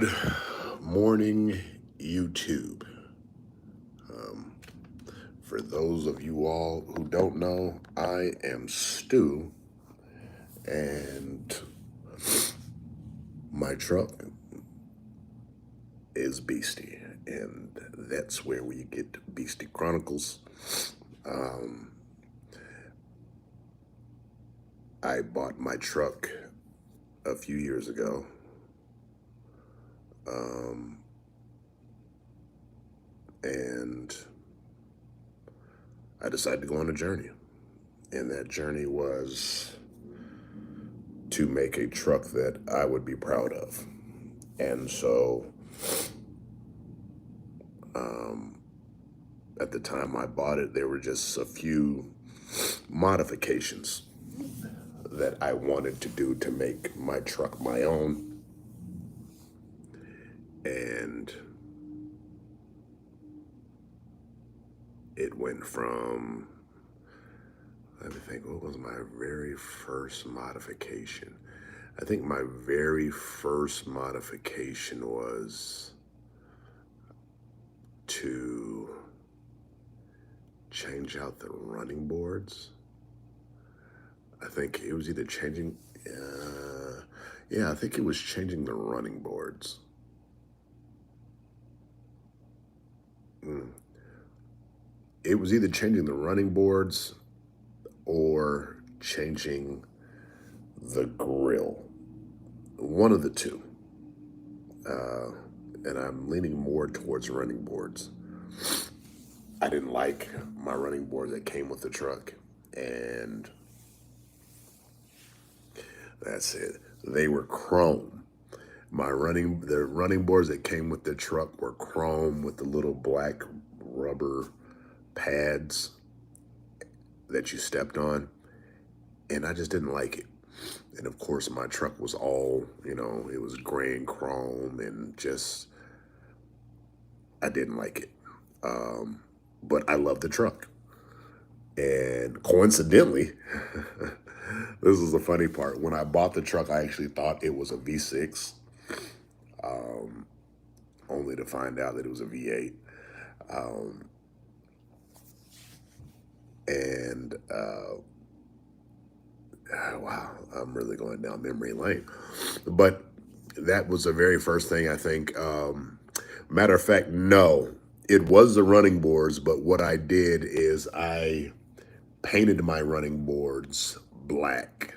Good morning, YouTube. For those of you all who don't know, I am Stu, and my truck is Beastie, and that's where we get Beastie Chronicles. I bought my truck a few years ago, and I decided to go on a journey. And that journey was to make a truck that I would be proud of. And so at the time I bought it, there were just a few modifications that I wanted to do to make my truck my own. And it went from, let me think, what was my very first modification? I think my very first modification was to change out the running boards. I think it was either changing, I think it was changing the running boards. It was either changing the running boards or changing the grill. One of the two. And I'm leaning more towards running boards. I didn't like my running board that came with the truck, and that's it. They were chrome. The running boards that came with the truck were chrome with the little black rubber pads that you stepped on, and I just didn't like it. And of course, my truck was all, it was gray and chrome, and just, I didn't like it. But I love the truck. And coincidentally, this is the funny part. When I bought the truck, I actually thought it was a V6, only to find out that it was a V8. And wow, I'm really going down memory lane. But that was the very first thing I think. Matter of fact, no, it was the running boards, but what I did is I painted my running boards black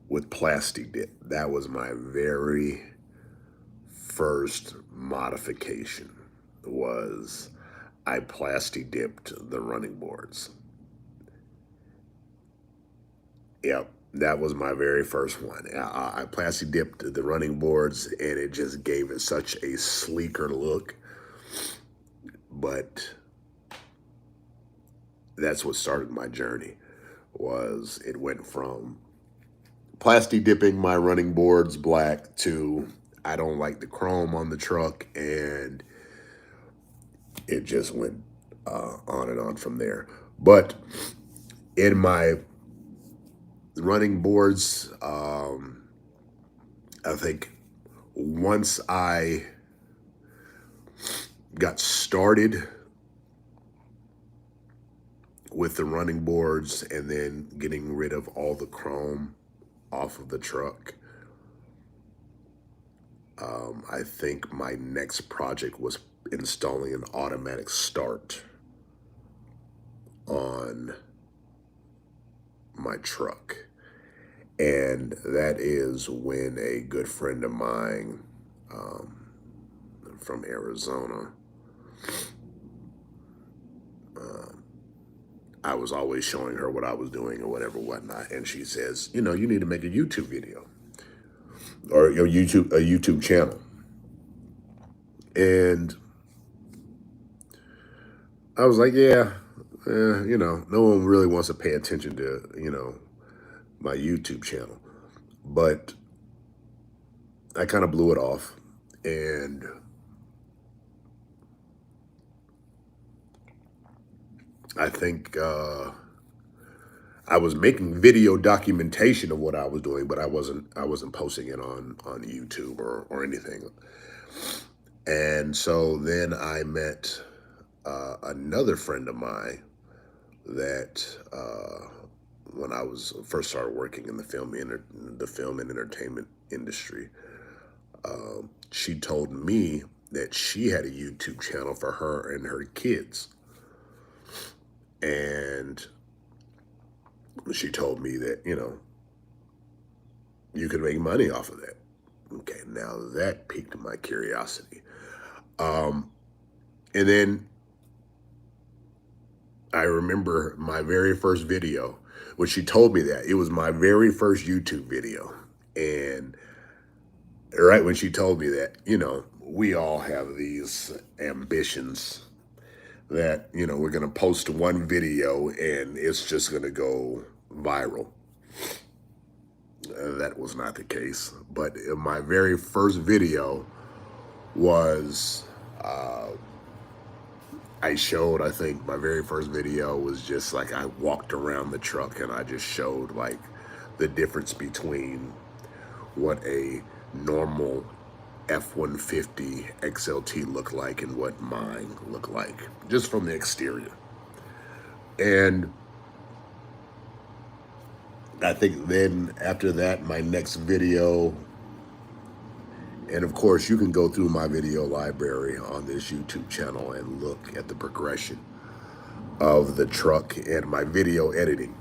with plastic dip. That was my very first modification, was I plastic dipped the running boards. Yep, that was my very first one. I plastic dipped the running boards, and it just gave it such a sleeker look. But that's what started my journey. Was it went from plastic dipping my running boards black to I don't like the chrome on the truck, and it just went on and on from there. But in my running boards, I think once I got started with the running boards and then getting rid of all the chrome off of the truck, I think my next project was installing an automatic start on my truck. And that is when a good friend of mine from Arizona, I was always showing her what I was doing or whatever, whatnot. And she says, you need to make a YouTube video or a YouTube channel. And I was like, yeah, no one really wants to pay attention to, my YouTube channel. But I kind of blew it off. And I think I was making video documentation of what I was doing, but I wasn't posting it on YouTube or anything. And so then I met another friend of mine that when I was first started working in the film and entertainment industry, she told me that she had a YouTube channel for her and her kids, and she told me that you could make money off of that. Okay, now that piqued my curiosity. And then I remember my very first video, when she told me that, it was my very first YouTube video. And right when she told me that, we all have these ambitions that, we're going to post one video and it's just going to go viral. That was not the case. But my very first video was, I think my very first video was just like I walked around the truck and I just showed like the difference between what a normal F-150 XLT looked like and what mine looked like, just from the exterior. And I think then after that, my next video, and of course you can go through my video library on this YouTube channel and look at the progression of the truck and my video editing.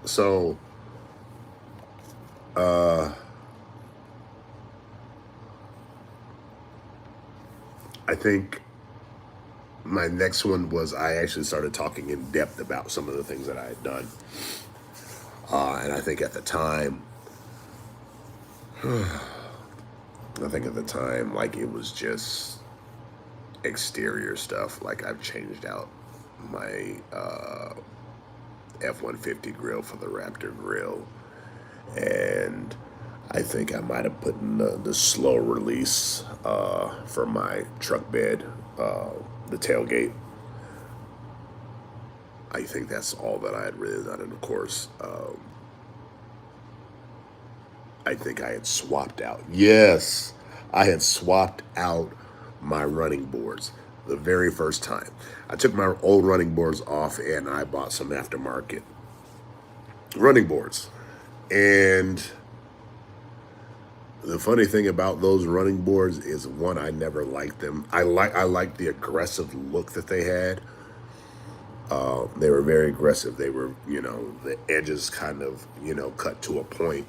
So, I think my next one was I actually started talking in depth about some of the things that I had done. And I think at the time, like it was just exterior stuff. Like I've changed out my F-150 grill for the Raptor grill. And I think I might have put in the slow release for my truck bed, the tailgate. I think that's all that I had really done. And of course, I think I had swapped out. Yes, I had swapped out my running boards the very first time. I took my old running boards off and I bought some aftermarket running boards. And the funny thing about those running boards is, one, I never liked them. I liked the aggressive look that they had. They were very aggressive. They were, the edges kind of, cut to a point.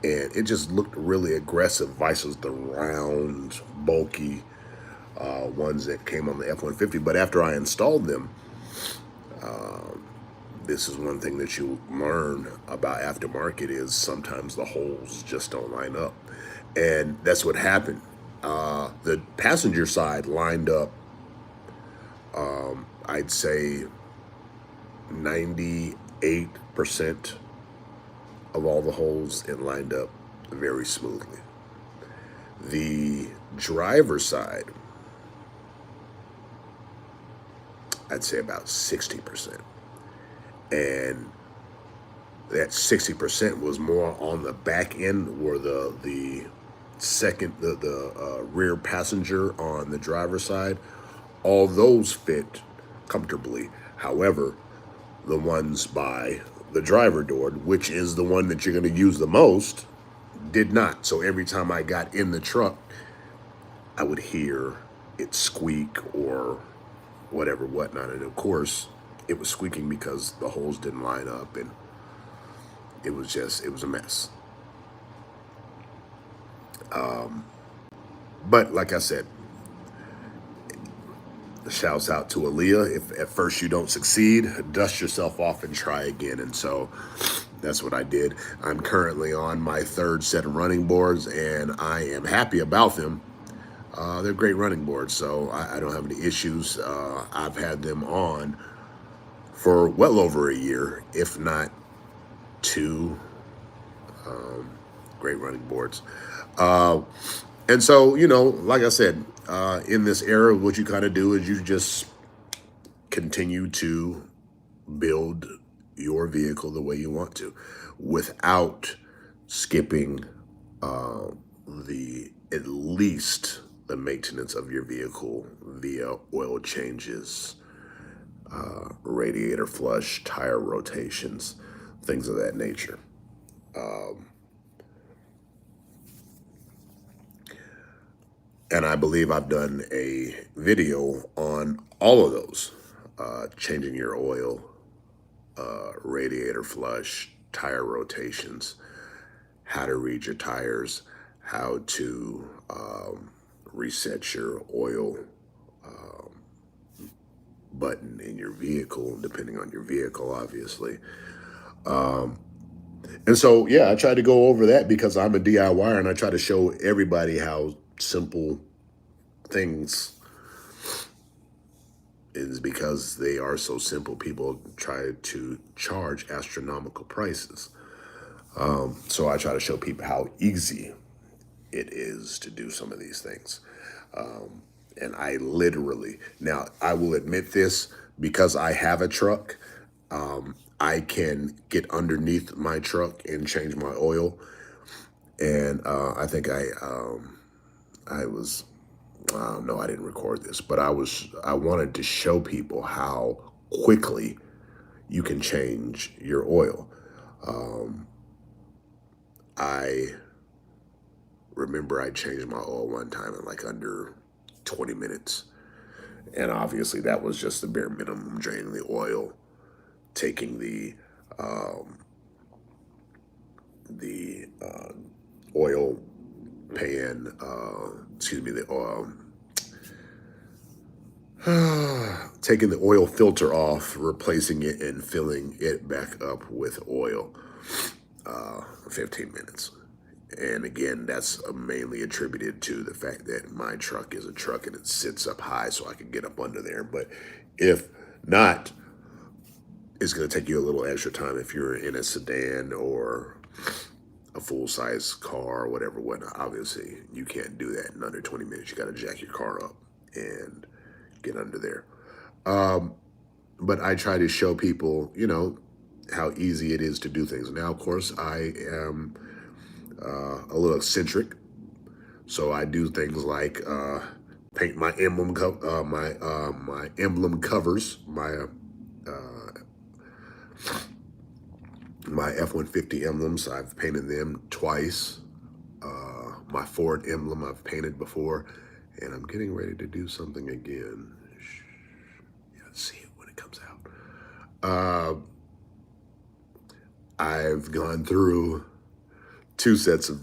And it just looked really aggressive versus the round, bulky ones that came on the F-150. But after I installed them, this is one thing that you learn about aftermarket is sometimes the holes just don't line up. And that's what happened. The passenger side lined up, I'd say 98% of all the holes, it lined up very smoothly. The driver's side, I'd say about 60%. And that 60% was more on the back end where the rear passenger on the driver's side. All those fit comfortably. However, the ones by the driver door, which is the one that you're going to use the most, did not. So every time I got in the truck, I would hear it squeak or whatever, whatnot. And of course, it was squeaking because the holes didn't line up, and it was a mess. But like I said, shouts out to Aaliyah. If at first you don't succeed, dust yourself off and try again. And so that's what I did. I'm currently on my third set of running boards, and I am happy about them. They're great running boards, so I don't have any issues. I've had them on for well over a year, if not two. Great running boards. And so, like I said, in this era, what you kind of do is you just continue to build your vehicle the way you want to without skipping the at least the maintenance of your vehicle via oil changes, radiator flush, tire rotations, things of that nature. And I believe I've done a video on all of those, changing your oil, radiator flush, tire rotations, how to read your tires, how to reset your oil button in your vehicle, depending on your vehicle, obviously. And so, yeah, I try to go over that because I'm a DIYer and I try to show everybody how simple things is. Because they are so simple, people try to charge astronomical prices. So I try to show people how easy it is to do some of these things. And I literally, now I will admit this, because I have a truck, I can get underneath my truck and change my oil. And I think I was, no, I didn't record this, but I wanted to show people how quickly you can change your oil. I remember I changed my oil one time in like under 20 minutes. And obviously that was just the bare minimum, draining the oil, taking the oil pan, taking the oil filter off, replacing it, and filling it back up with oil, 15 minutes. And again, that's mainly attributed to the fact that my truck is a truck and it sits up high so I can get up under there. But if not, it's going to take you a little extra time if you're in a sedan or a full-size car or whatever. Obviously, you can't do that in under 20 minutes. You got to jack your car up and get under there. But I try to show people, how easy it is to do things. Now, of course, I am a little eccentric, so I do things like paint my emblem my emblem covers, my F-150 emblems. I've painted them twice. My Ford emblem I've painted before, and I'm getting ready to do something again. Yeah, see it when it comes out. I've gone through two sets of,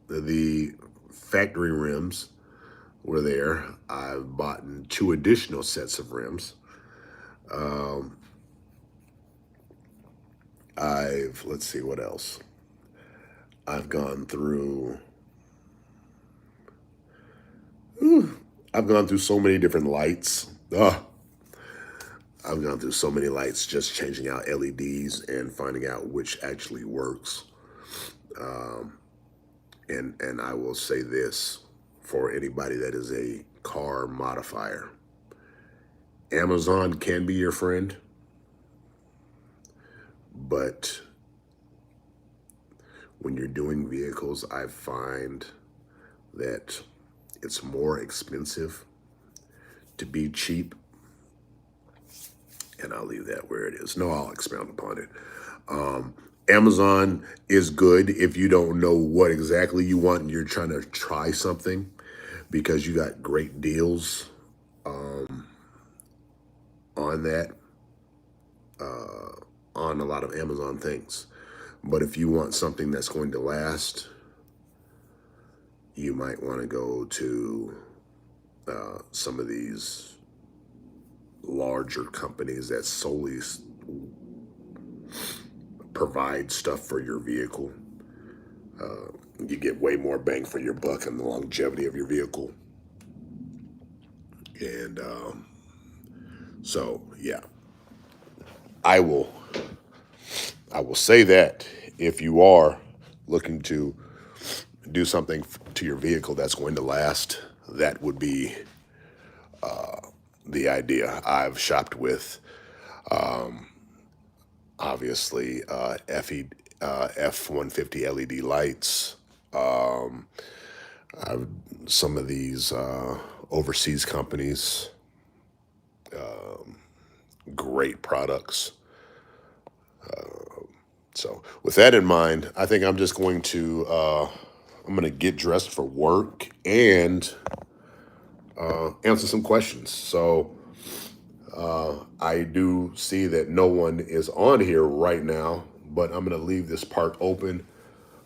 the factory rims were there. I've bought 2 additional sets of rims. Let's see what else. I've gone through, I've gone through so many different lights. I've gone through so many lights, just changing out LEDs and finding out which actually works. And I will say this for anybody that is a car modifier. Amazon can be your friend, but when you're doing vehicles, I find that it's more expensive to be cheap. And I'll leave that where it is. No, I'll expound upon it. Amazon is good if you don't know what exactly you want and you're trying to try something, because you got great deals on that, on a lot of Amazon things. But if you want something that's going to last, you might want to go to some of these larger companies that solely provide stuff for your vehicle. You get way more bang for your buck and the longevity of your vehicle. And so, yeah, I will I will say that if you are looking to do something to your vehicle that's going to last, that would be the idea. I've shopped with obviously F-150 LED lights. Some of these overseas companies, great products. So with that in mind, I think I'm just going to I'm going to get dressed for work and answer some questions. So I do see that no one is on here right now, but I'm going to leave this part open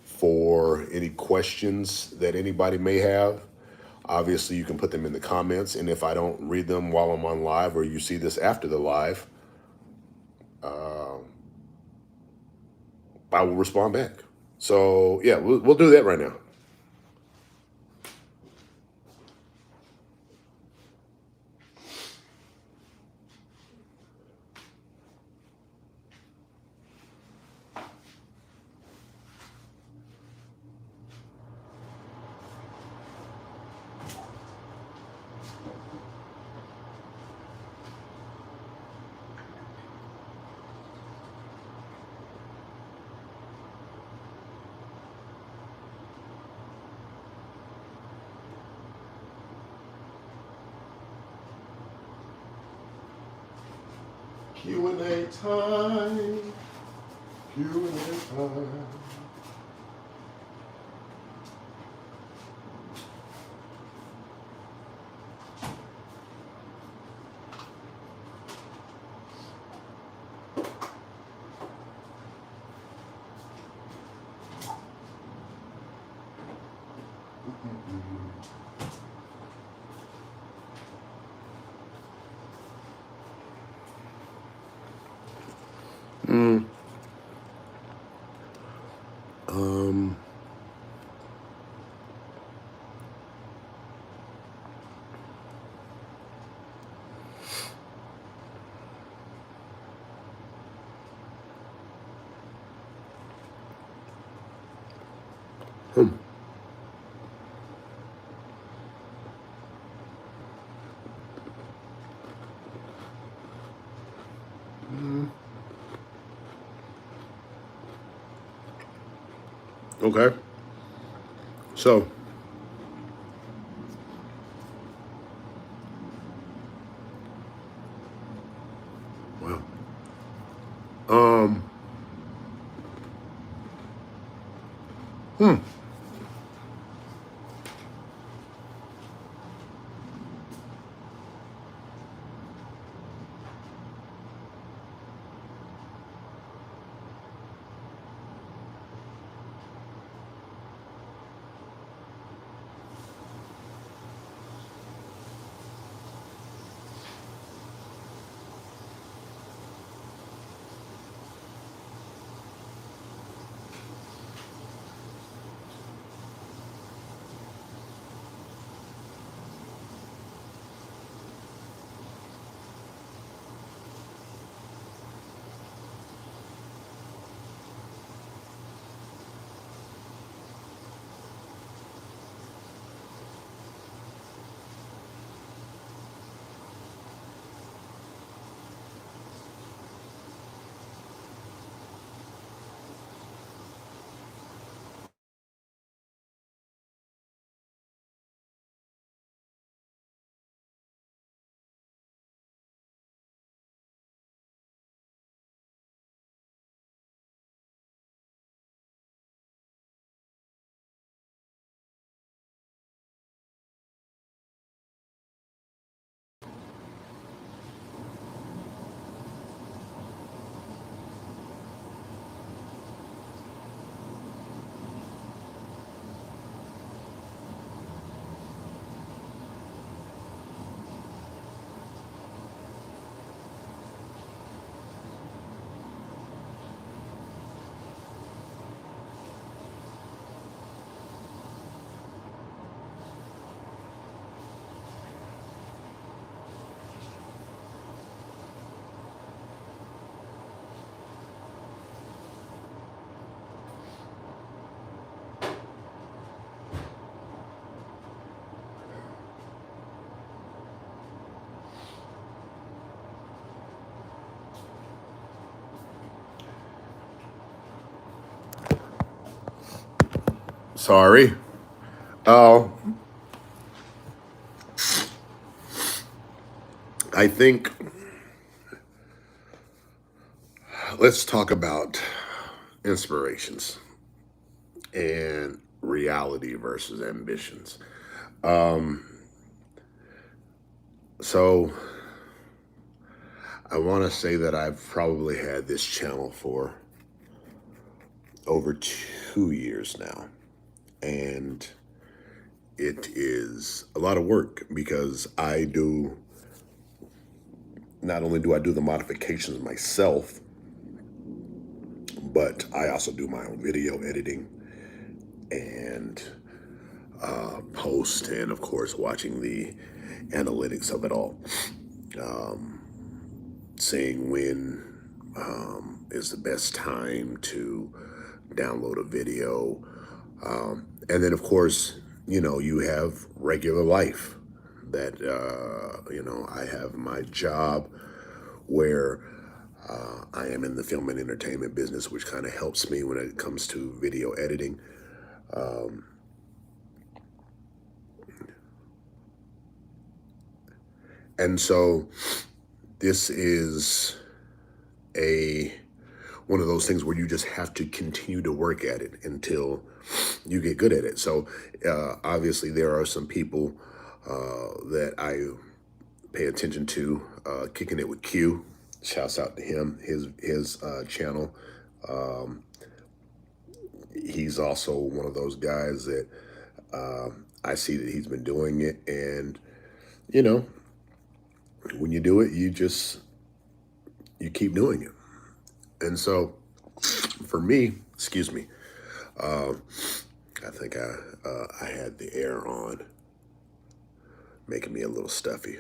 for any questions that anybody may have. Obviously, you can put them in the comments, and if I don't read them while I'm on live, or you see this after the live, I will respond back. So yeah, we'll do that right now. Q&A time. Q&A time. Um. Hmm. Okay. So, wow. Um. Hmm. Sorry. Uh, I think let's talk about inspirations and reality versus ambitions. So I want to say that I've probably had this channel for over 2 years now. And it is a lot of work because not only do I do the modifications myself, but I also do my own video editing and post, and of course, watching the analytics of it all, seeing when is the best time to download a video. And then, of course, you have regular life that, I have my job where I am in the film and entertainment business, which kind of helps me when it comes to video editing. And so this is one of those things where you just have to continue to work at it until you get good at it. So obviously there are some people that I pay attention to. Kicking It with Q, shouts out to him, his channel. He's also one of those guys that I see that he's been doing it, and you know, when you do it, you keep doing it. And so for me, excuse me, I think I had the air on, making me a little stuffy,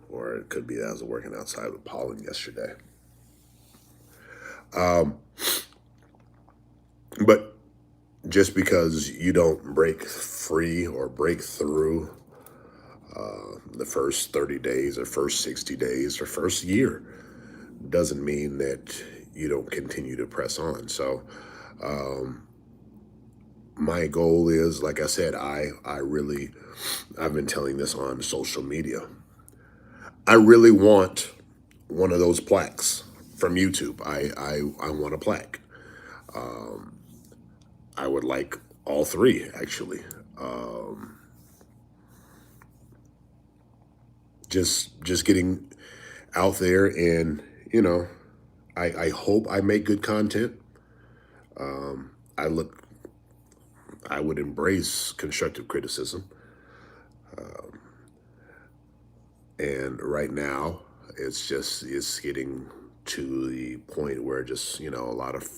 or it could be that I was working outside with pollen yesterday. But just because you don't break free or break through the first 30 days or first 60 days or first year doesn't mean that you don't continue to press on. So my goal is, like I said, I've been telling this on social media. I really want one of those plaques from YouTube. I want a plaque. I would like all three, actually. Just getting out there, and I hope I make good content. I look I would embrace constructive criticism. And right now, it's getting to the point where just, a lot of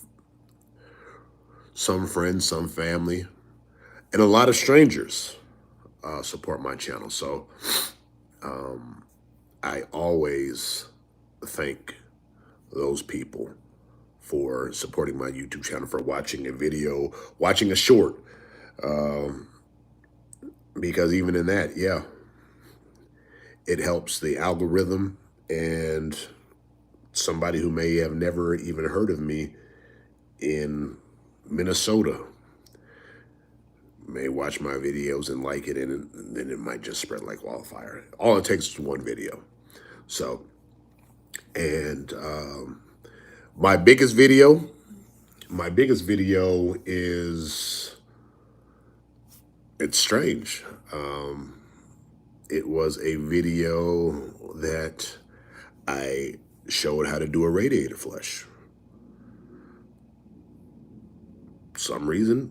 some friends, some family, and a lot of strangers support my channel. So I always thank those people for supporting my YouTube channel, for watching a video, watching a short. Because even in that, yeah, it helps the algorithm, and somebody who may have never even heard of me in Minnesota may watch my videos and like it, and then it might just spread like wildfire. All it takes is one video. So, and my biggest video is, it's strange. It was a video that I showed how to do a radiator flush. Some reason,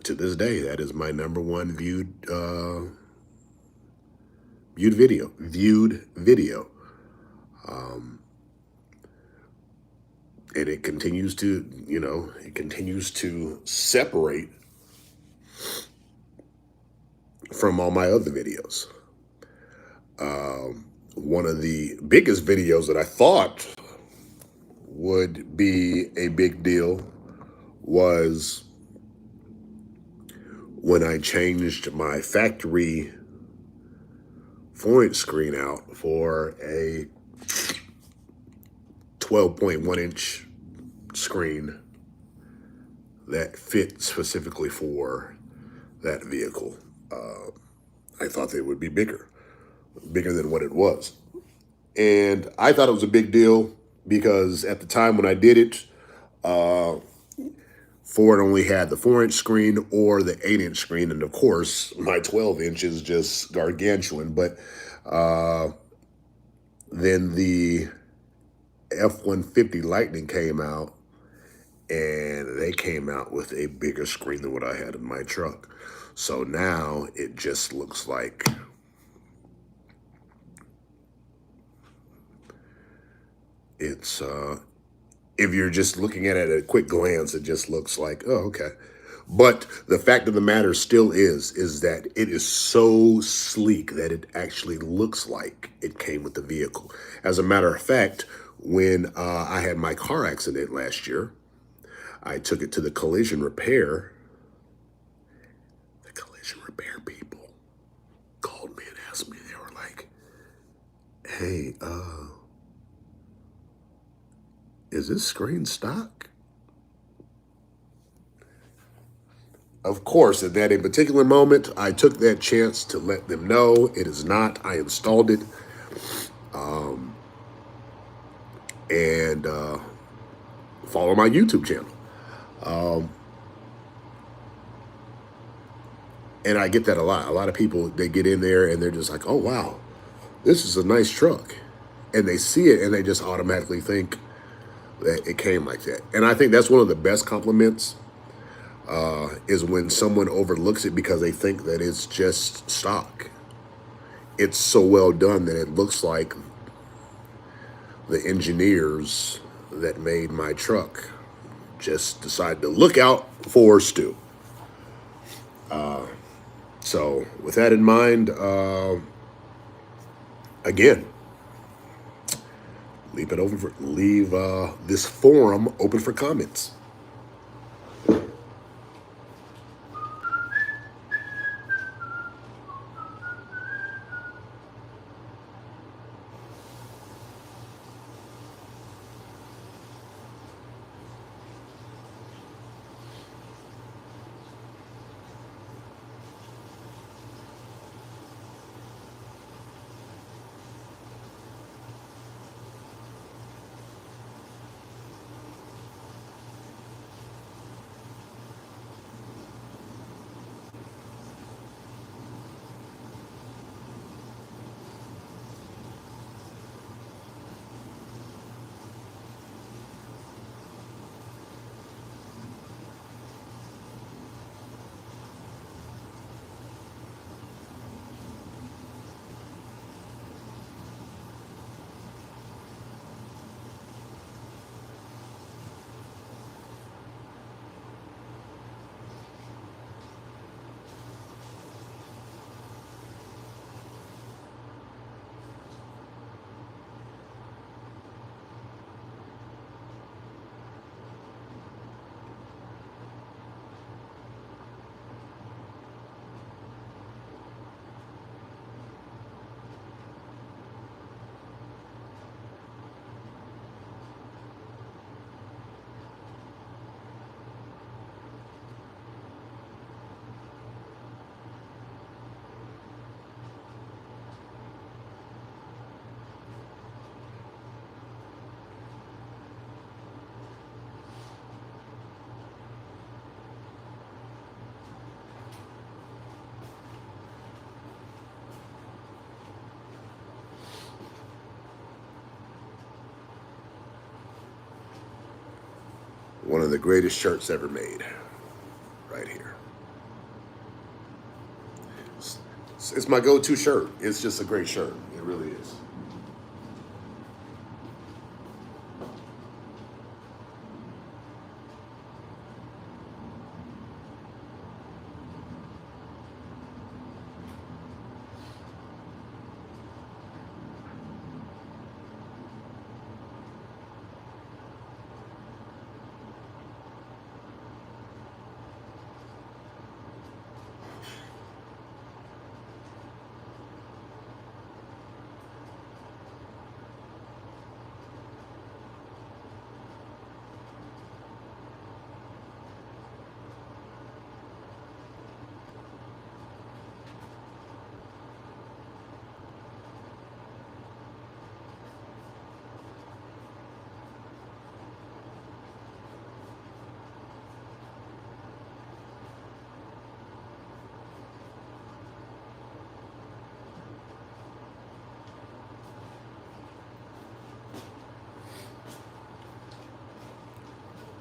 to this day, that is my number one viewed video. And it continues to separate from all my other videos. One of the biggest videos that I thought would be a big deal was when I changed my factory 4-inch screen out for a 12.1-inch screen that fit specifically for that vehicle. I thought they would be bigger than what it was. And I thought it was a big deal because at the time when I did it, Ford only had the 4-inch screen or the 8-inch screen. And of course, my 12-inch is just gargantuan. But then the F-150 Lightning came out, and they came out with a bigger screen than what I had in my truck. So now it just looks like it's, if you're just looking at it at a quick glance, it just looks like, oh, okay. But the fact of the matter still is that it is so sleek that it actually looks like it came with the vehicle. As a matter of fact, when I had my car accident last year, I took it to the collision repair. The collision repair people called me and asked me, they were like, hey, is this screen stock? Of course, at that particular moment, I took that chance to let them know it is not. I installed it. And follow my YouTube channel. And I get that a lot. A lot of people, they get in there and they're just like, oh, wow, this is a nice truck. And they see it and they just automatically think that it came like that. And I think that's one of the best compliments is when someone overlooks it because they think that it's just stock. It's so well done that it looks like the engineers that made my truck just decided to look out for Stu. So with that in mind, again, leave this forum open for comments. One of the greatest shirts ever made, right here. It's my go-to shirt. It's just a great shirt. It really is.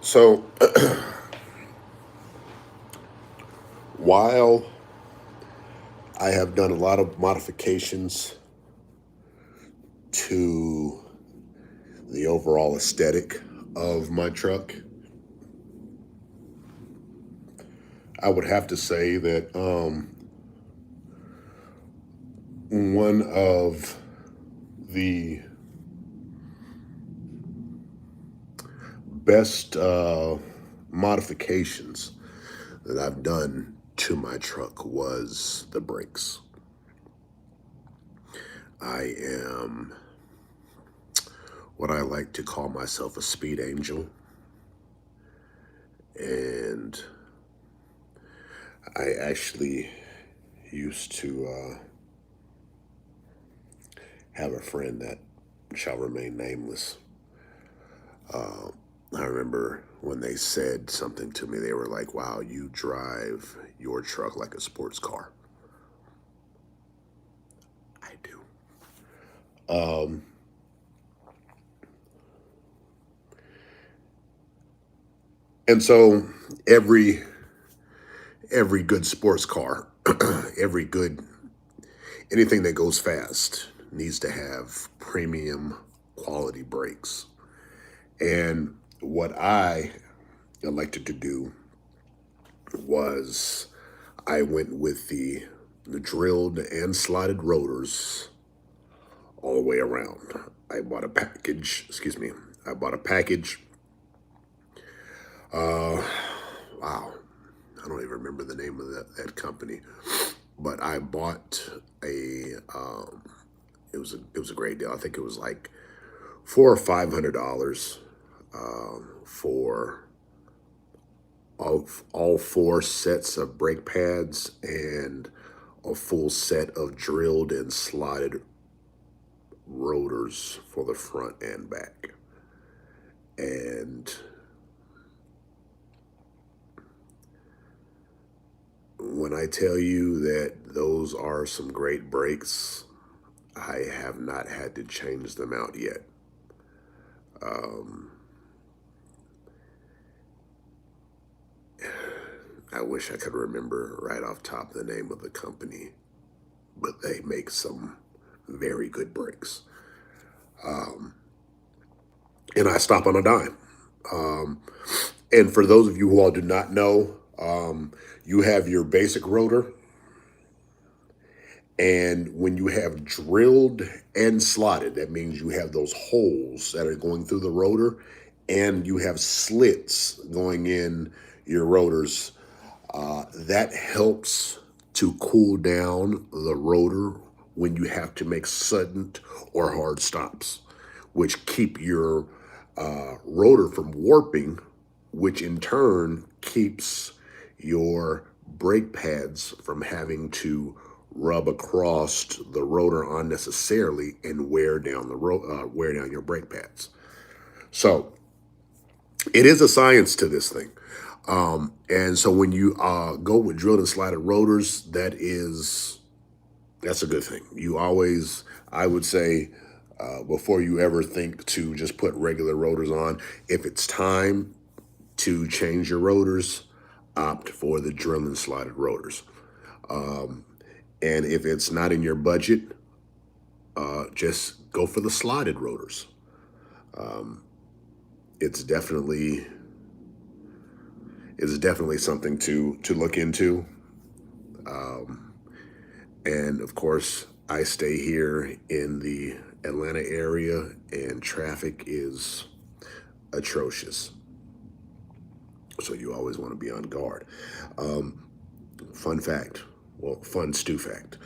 So while I have done a lot of modifications to the overall aesthetic of my truck, I would have to say that one of the best modifications that I've done to my truck was the brakes. I am what I like to call myself a speed angel, and I actually used to have a friend that shall remain nameless. I remember when they said something to me, they were like, wow, you drive your truck like a sports car. I do. And so every good sports car, every good anything that goes fast needs to have premium quality brakes. And what I elected to do was I went with the drilled and slotted rotors all the way around. I bought a package, excuse me, I bought a package. Wow, I don't even remember the name of that company, but I bought it was a great deal. I think it was like $400 or $500 for all four sets of brake pads and a full set of drilled and slotted rotors for the front and back. And when I tell you that those are some great brakes, I have not had to change them out yet. I wish I could remember right off top the name of the company, but they make some very good brakes. And I stop on a dime. And for those of you who all do not know, you have your basic rotor. And when you have drilled and slotted, that means you have those holes that are going through the rotor and you have slits going in your rotors. That helps to cool down the rotor when you have to make sudden or hard stops, which keep your rotor from warping, which in turn keeps your brake pads from having to rub across the rotor unnecessarily and wear down wear down your brake pads. So it is a science to this thing. And so when you go with drilled and slotted rotors, that's a good thing. You always, I would say, before you ever think to just put regular rotors on, if it's time to change your rotors, opt for the drilled and slotted rotors. And if it's not in your budget, just go for the slotted rotors. It's definitely something to look into. And of course, I stay here in the Atlanta area, and traffic is atrocious. So you always want to be on guard. Fun fact, well, fun stew fact.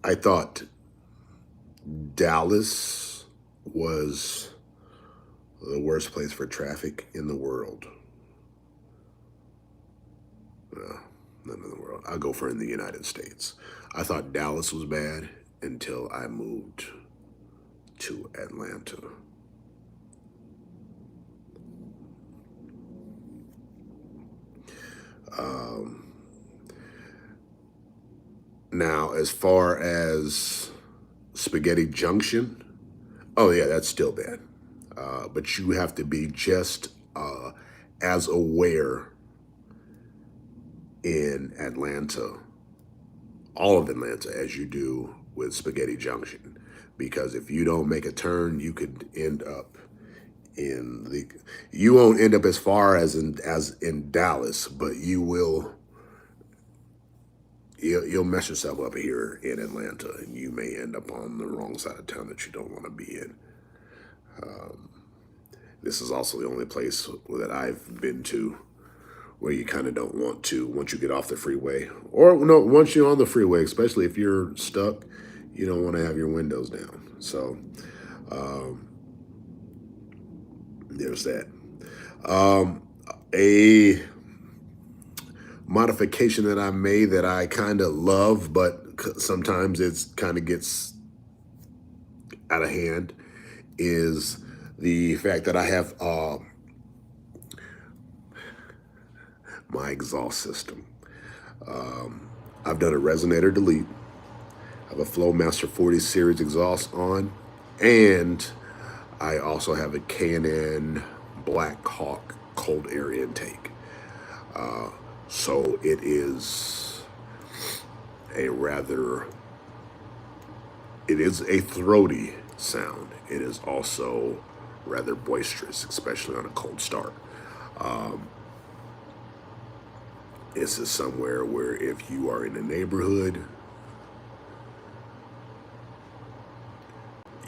I thought Dallas was the worst place for traffic in the world. No, none in the world. I'll go for in the United States. I thought Dallas was bad until I moved to Atlanta. Now, as far as Spaghetti Junction, oh yeah, that's still bad. But you have to be just as aware in Atlanta, all of Atlanta, as you do with Spaghetti Junction. Because if you don't make a turn, you could end up you won't end up as far as in Dallas, but you'll mess yourself up here in Atlanta, and you may end up on the wrong side of town that you don't want to be in. This is also the only place that I've been to where you kind of don't want to, once you get off the freeway, or no, once you're on the freeway, especially if you're stuck, you don't want to have your windows down. So there's that. A modification that I made that I kind of love, but sometimes it's kind of gets out of hand, is the fact that I have my exhaust system. I've done a resonator delete. I have a Flowmaster 40 series exhaust on, and I also have a K&N Black Hawk cold air intake. So it is a throaty sound. It is also rather boisterous, especially on a cold start. This is somewhere where if you are in a neighborhood,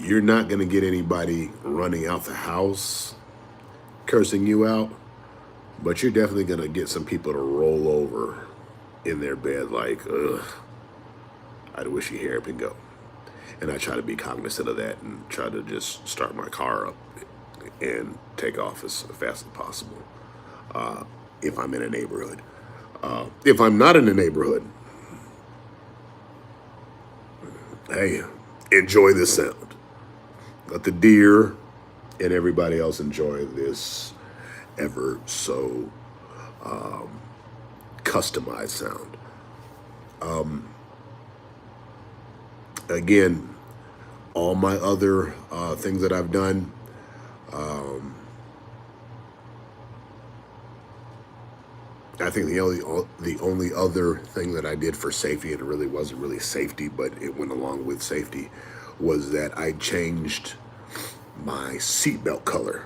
you're not going to get anybody running out the house cursing you out, but you're definitely going to get some people to roll over in their bed like, ugh, I wish your hair could go. And I try to be cognizant of that and try to just start my car up and take off as fast as possible if I'm in a neighborhood. If I'm not in a neighborhood, hey, enjoy the sound. Let the deer and everybody else enjoy this ever so customized sound. Again, all my other things that I've done, I think the only other thing that I did for safety, and it really wasn't really safety, but it went along with safety, was that I changed my seatbelt color.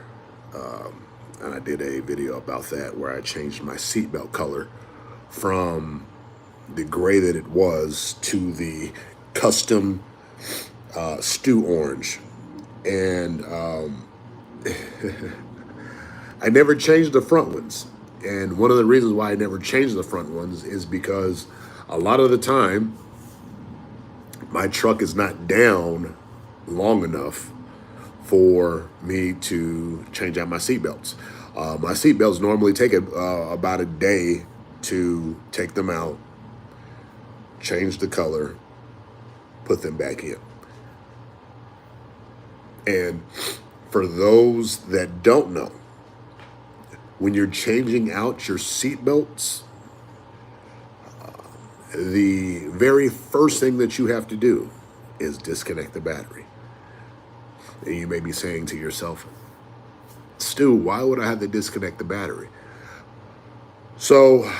And I did a video about that where I changed my seatbelt color from the gray that it was to the custom stew orange. And I never changed the front ones. And one of the reasons why I never changed the front ones is because a lot of the time my truck is not down long enough for me to change out my seatbelts. My seatbelts normally take about a day to take them out, change the color, put them back in. And for those that don't know, when you're changing out your seatbelts, the very first thing that you have to do is disconnect the battery. And you may be saying to yourself, Stu, why would I have to disconnect the battery? So,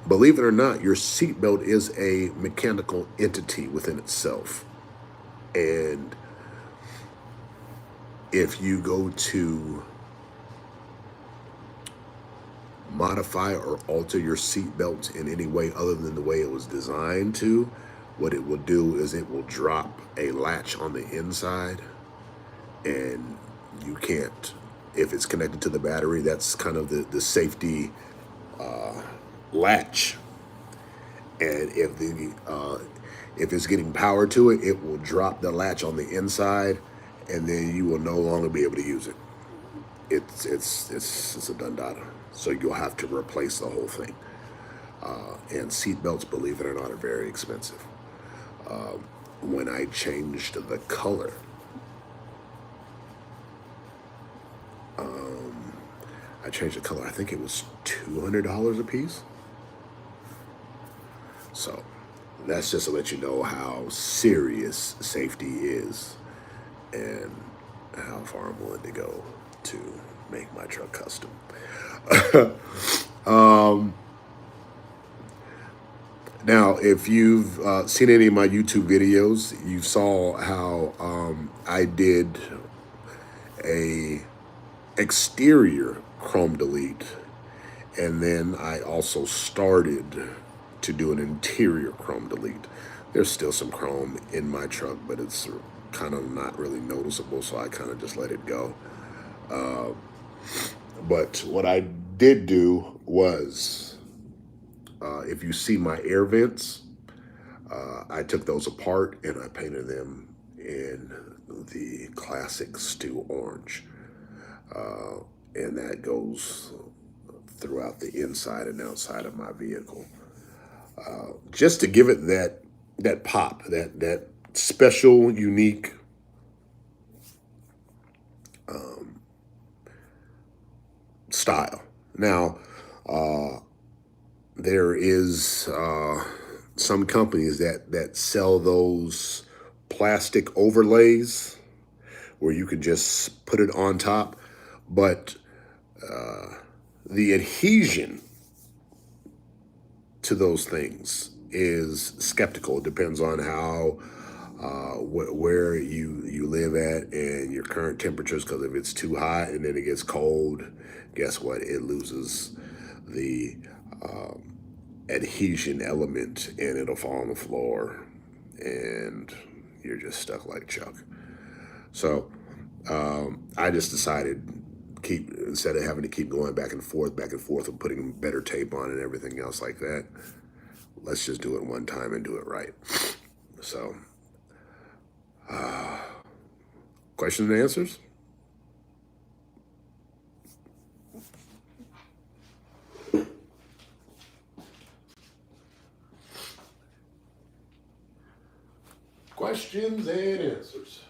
believe it or not, your seatbelt is a mechanical entity within itself. And if you go to modify or alter your seatbelt in any way other than the way it was designed to, what it will do is it will drop a latch on the inside, and you can't, if it's connected to the battery, that's kind of the safety latch. And if it's getting power to it, it will drop the latch on the inside, and then you will no longer be able to use it. It's a done data. So you'll have to replace the whole thing. And seatbelts, believe it or not, are very expensive. When I changed the color, I think it was $200 a piece. So that's just to let you know how serious safety is and how far I'm willing to go to make my truck custom. Now, if you've seen any of my YouTube videos, you saw how I did a exterior chrome delete, and then I also started to do an interior chrome delete. There's still some chrome in my truck, but it's kind of not really noticeable, so I kind of just let it go. But what I did do was, if you see my air vents, I took those apart and I painted them in the classic stew orange. And that goes throughout the inside and outside of my vehicle. Just to give it that pop, that special, unique style. Now, there is some companies that sell those plastic overlays where you can just put it on top, but the adhesion to those things is skeptical. It depends on how where you live at and your current temperatures, because if it's too hot and then it gets cold, guess what? It loses the adhesion element and it'll fall on the floor and you're just stuck like Chuck. So I just decided, instead of having to keep going back and forth and putting better tape on and everything else like that, let's just do it one time and do it right. So questions and answers. Questions and answers.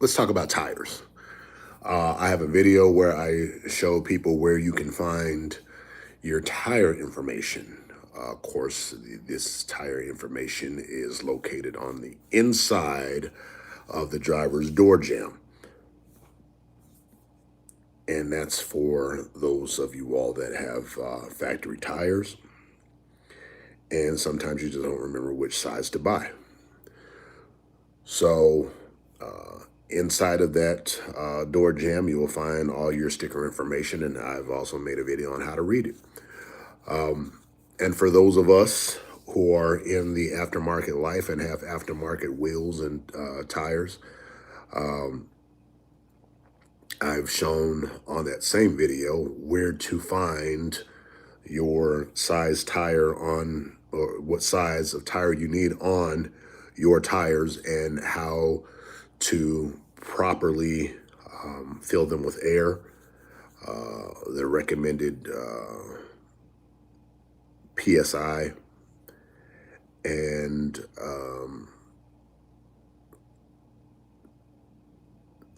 Let's talk about tires. I have a video where I show people where you can find your tire information. Of course, this tire information is located on the inside of the driver's door jamb. And that's for those of you all that have factory tires. And sometimes you just don't remember which size to buy. So inside of that door jamb, you will find all your sticker information, and I've also made a video on how to read it. And for those of us who are in the aftermarket life and have aftermarket wheels and tires, I've shown on that same video where to find your size tire on, or what size of tire you need on your tires, and how to properly fill them with air, the recommended PSI, and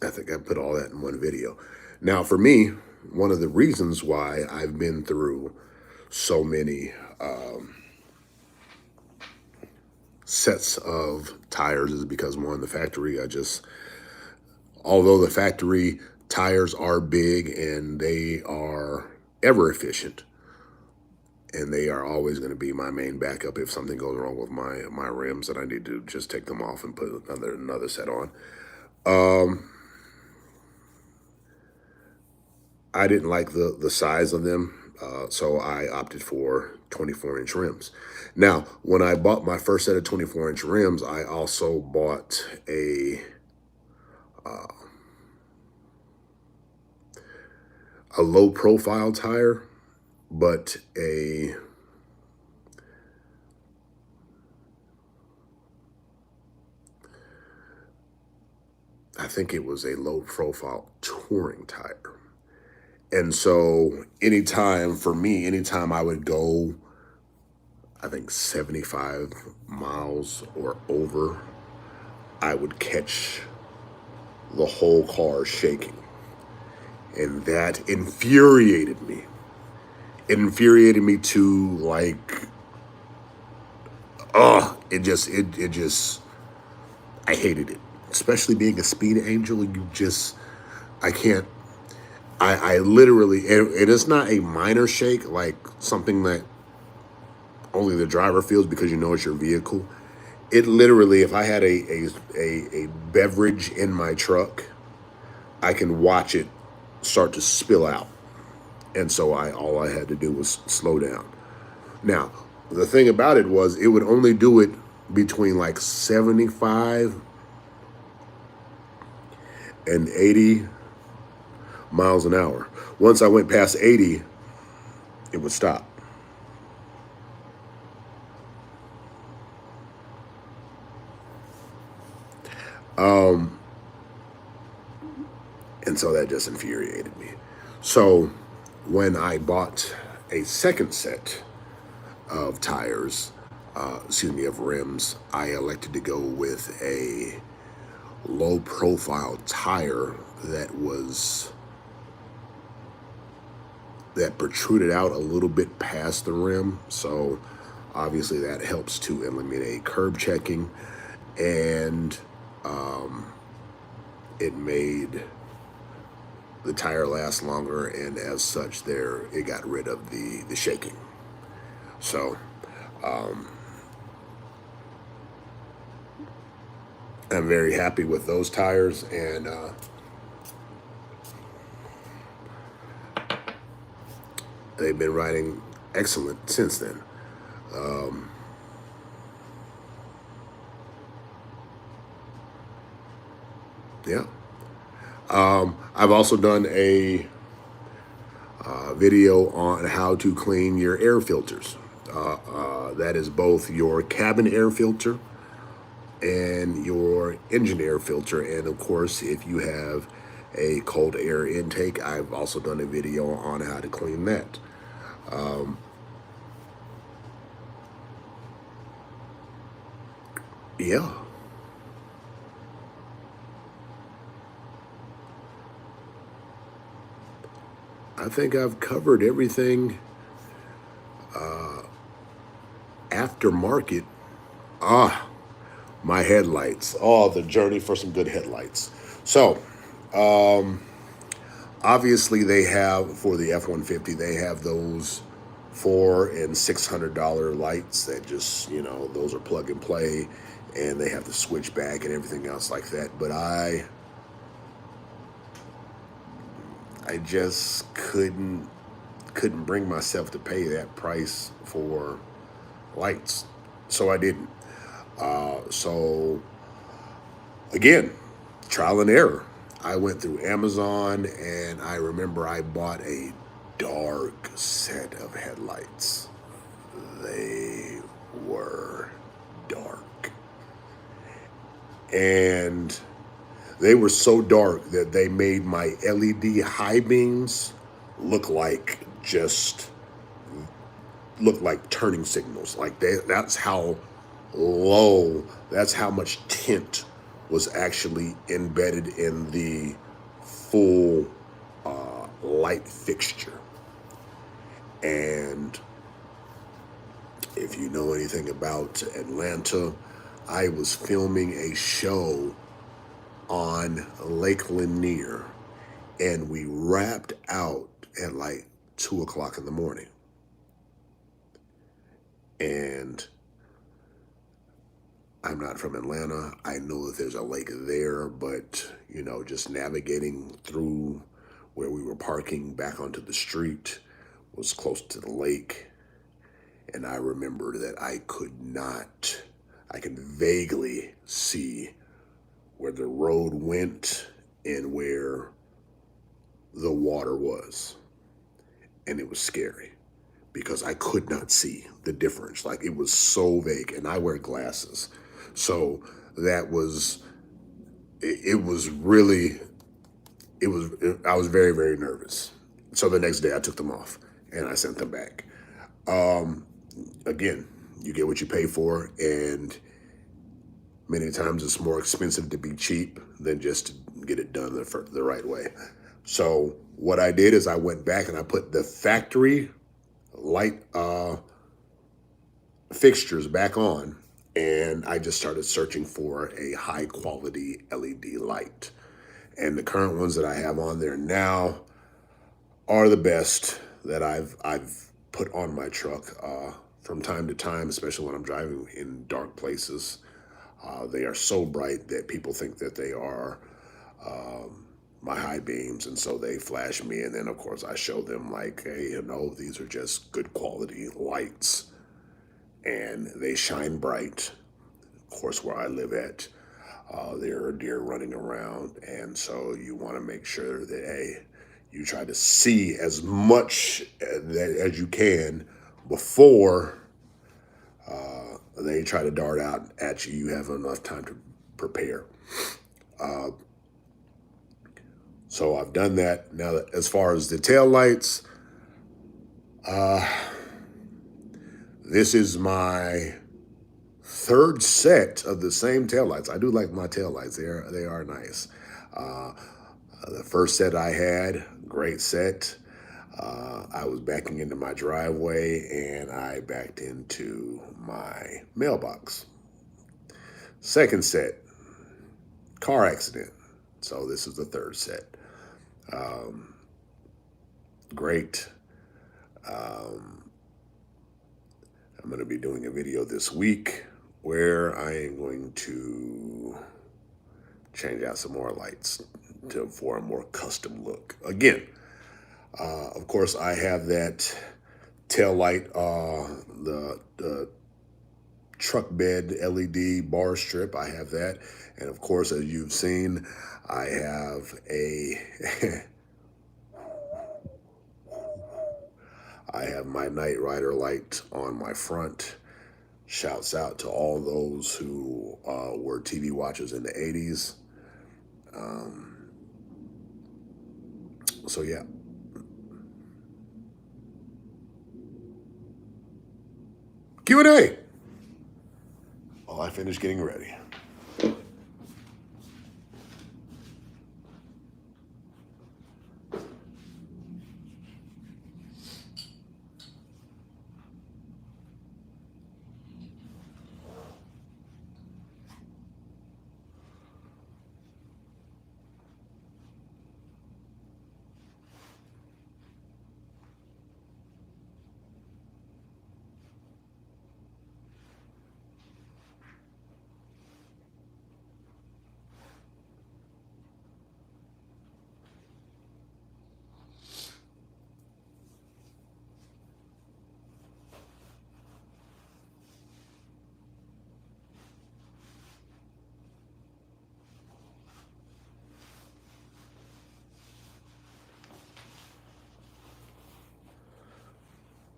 I think I put all that in one video. Now, for me, one of the reasons why I've been through so many sets of tires is because, one, the factory, although the factory tires are big and they are ever efficient, and they are always going to be my main backup if something goes wrong with my rims and I need to just take them off and put another set on. I didn't like the size of them, so I opted for 24-inch rims. Now, when I bought my first set of 24-inch rims, I also bought a low profile tire, but I think it was a low profile touring tire. And so anytime I would go, I think 75 miles or over, I would catch the whole car shaking. And that infuriated me. It infuriated me to like, it just, I hated it. Especially being a speed angel, I can't, I literally, it is not a minor shake, like something that only the driver feels because you know it's your vehicle. It literally, if I had a beverage in my truck, I can watch it start to spill out. And so all I had to do was slow down. Now, the thing about it was it would only do it between like 75 and 80 miles an hour. Once I went past 80, it would stop. And so that just infuriated me. So when I bought a second set of tires, of rims, I elected to go with a low profile tire that protruded out a little bit past the rim. So obviously that helps to eliminate curb checking, and it made the tire last longer, and as such it got rid of the shaking. So I'm very happy with those tires, and they've been riding excellent since then. Yeah. I've also done a video on how to clean your air filters. That is both your cabin air filter and your engine air filter. And of course, if you have a cold air intake, I've also done a video on how to clean that. Yeah. I think I've covered everything aftermarket. My headlights. Oh, the journey for some good headlights. So, obviously they have, for the F-150, they have those $400 and $600 lights that just, those are plug and play, and they have to switch back and everything else like that. But I just couldn't bring myself to pay that price for lights, so I didn't. So again, trial and error. I went through Amazon, and I remember I bought a dark set of headlights. They were dark, and they were so dark that they made my LED high beams look like just look like turning signals. Like that's how low, that's how much tint was actually embedded in the full light fixture. And if you know anything about Atlanta, I was filming a show on Lake Lanier, and we wrapped out at like 2 o'clock in the morning. And I'm not from Atlanta. I know that there's a lake there, but you know, just navigating through where we were parking back onto the street was close to the lake. And I remember that I could vaguely see where the road went and where the water was. And it was scary because I could not see the difference. Like it was so vague, and I wear glasses. So that was, it was really, I was very, very nervous. So the next day I took them off and I sent them back. Again, you get what you pay for, and many times it's more expensive to be cheap than just to get it done the right way. So what I did is I went back and I put the factory light fixtures back on, and I just started searching for a high quality LED light. And the current ones that I have on there now are the best that I've put on my truck. From time to time, especially when I'm driving in dark places, they are so bright that people think that they are my high beams, and so they flash me. And then, of course, I show them like, hey, you know, these are just good quality lights, and they shine bright. Of course, where I live at, there are deer running around, and so you want to make sure that you try to see as much as you can before they try to dart out at you. You have enough time to prepare. So I've done that. Now, as far as the tail lights, this is my third set of the same taillights. I do like my taillights. They are nice. The first set I had, great set. I was backing into my driveway and I backed into my mailbox. Second set, car accident. So this is the third set. Great. I'm going to be doing a video this week where I am going to change out some more lights for a more custom look. Again, of course, I have that tail light, the truck bed LED bar strip. I have that. And of course, as you've seen, I have I have my Knight Rider light on my front. Shouts out to all those who were TV watchers in the 80s. So yeah. Q&A. While I finish getting ready.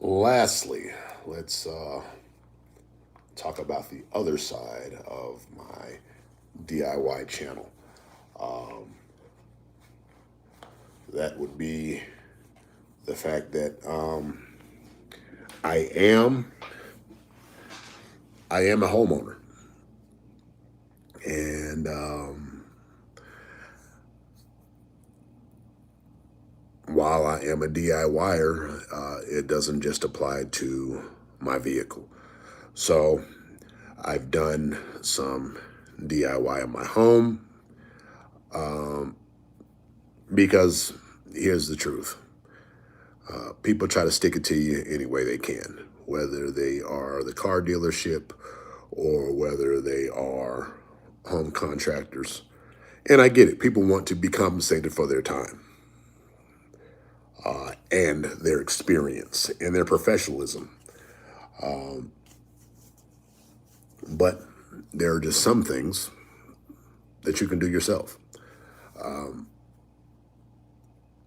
Lastly, let's talk about the other side of my DIY channel. That would be the fact that I am a homeowner, and while I am a DIYer, it doesn't just apply to my vehicle. So I've done some DIY in my home because here's the truth. People try to stick it to you any way they can, whether they are the car dealership or whether they are home contractors. And I get it. People want to be compensated for their time and their experience and their professionalism. But there are just some things that you can do yourself.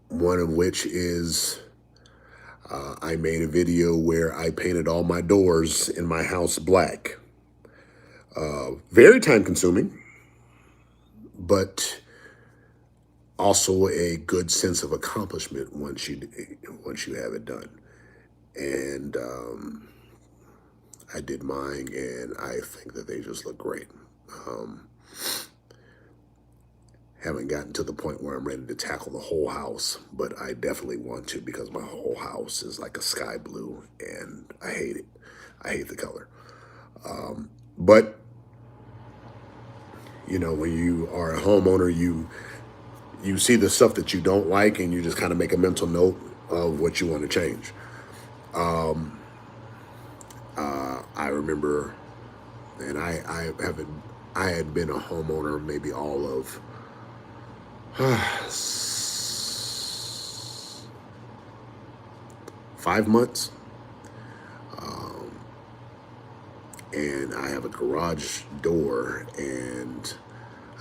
One of which is I made a video where I painted all my doors in my house black. Very time consuming, but also a good sense of accomplishment once you have it done. And I did mine, and I think that they just look great. Haven't gotten to the point where I'm ready to tackle the whole house, but I definitely want to because my whole house is like a sky blue, and I hate it. I hate the color. But you know, when you are a homeowner, you see the stuff that you don't like, and you just kind of make a mental note of what you want to change. I remember, and I had been a homeowner maybe all of 5 months, and I have a garage door, and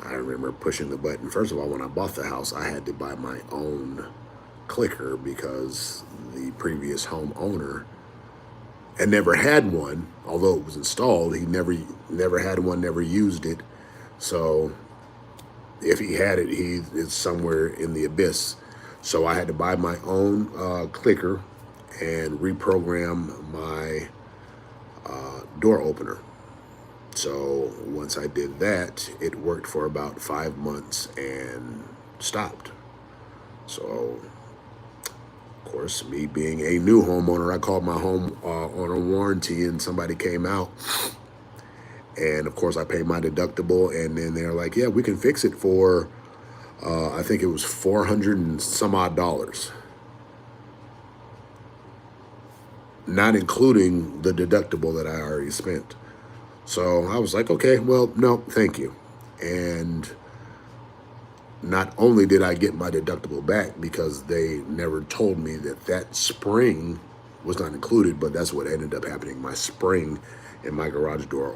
I remember pushing the button. First of all, when I bought the house, I had to buy my own clicker because the previous homeowner had never had one, although it was installed. He never had one, never used it. So if he had it, it's somewhere in the abyss. So I had to buy my own clicker and reprogram my door opener. So once I did that, it worked for about 5 months and stopped. So, of course, me being a new homeowner, I called my home on a warranty, and somebody came out. And of course, I paid my deductible, and then they're like, "Yeah, we can fix it for," I think it was $400 and some odd, not including the deductible that I already spent. So I was like, okay, well, no, thank you. And not only did I get my deductible back because they never told me that spring was not included, but that's what ended up happening. My spring in my garage door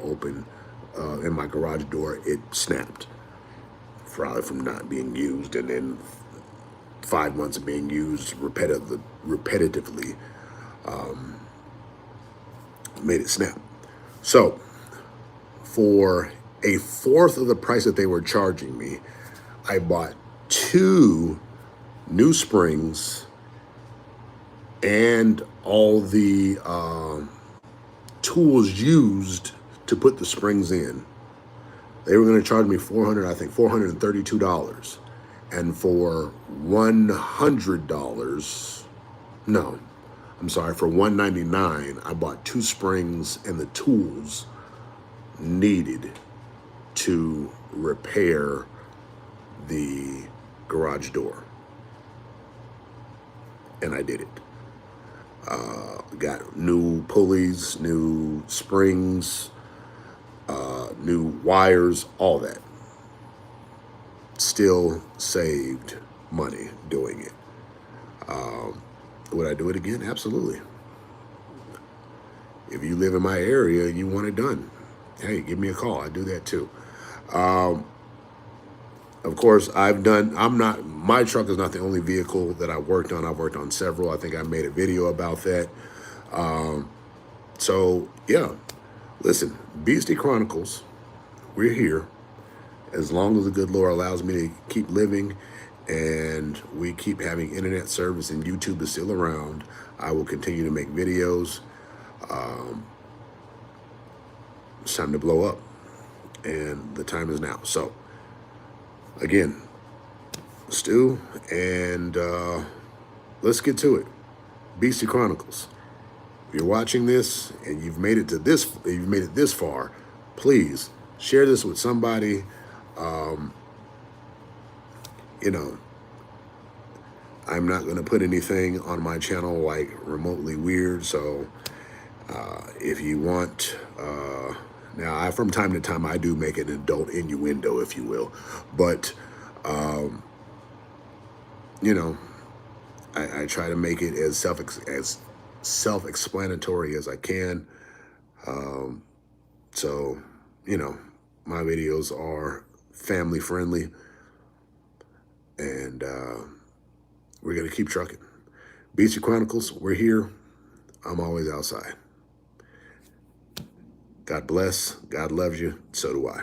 it snapped, probably from not being used, and then 5 months of being used repetitively made it snap. So for a fourth of the price that they were charging me, I bought 2 new springs and all the tools used to put the springs in. They were going to charge me $432. And for $100, no, I'm sorry, for $199, I bought 2 springs and the tools needed to repair the garage door. And I did it. Got new pulleys, new springs, new wires, all that. Still saved money doing it. Would I do it again? Absolutely. If you live in my area and you want it done, hey, give me a call. I do that too. Of course, my truck is not the only vehicle that I worked on. I've worked on several. I think I made a video about that. So yeah, listen, Beastie Chronicles, we're here. As long as the good Lord allows me to keep living and we keep having internet service and YouTube is still around, I will continue to make videos. It's time to blow up, and the time is now. So, again, Stu, and let's get to it. Beastie Chronicles. If you're watching this and you've made it this far, please share this with somebody. You know, I'm not going to put anything on my channel like remotely weird. So if you want, now from time to time I do make an adult innuendo, if you will, but you know, I try to make it as self-explanatory as I can. So, you know, my videos are family friendly, and we're going to keep trucking. Beastie Chronicles, we're here. I'm always outside. God bless. God loves you. So do I.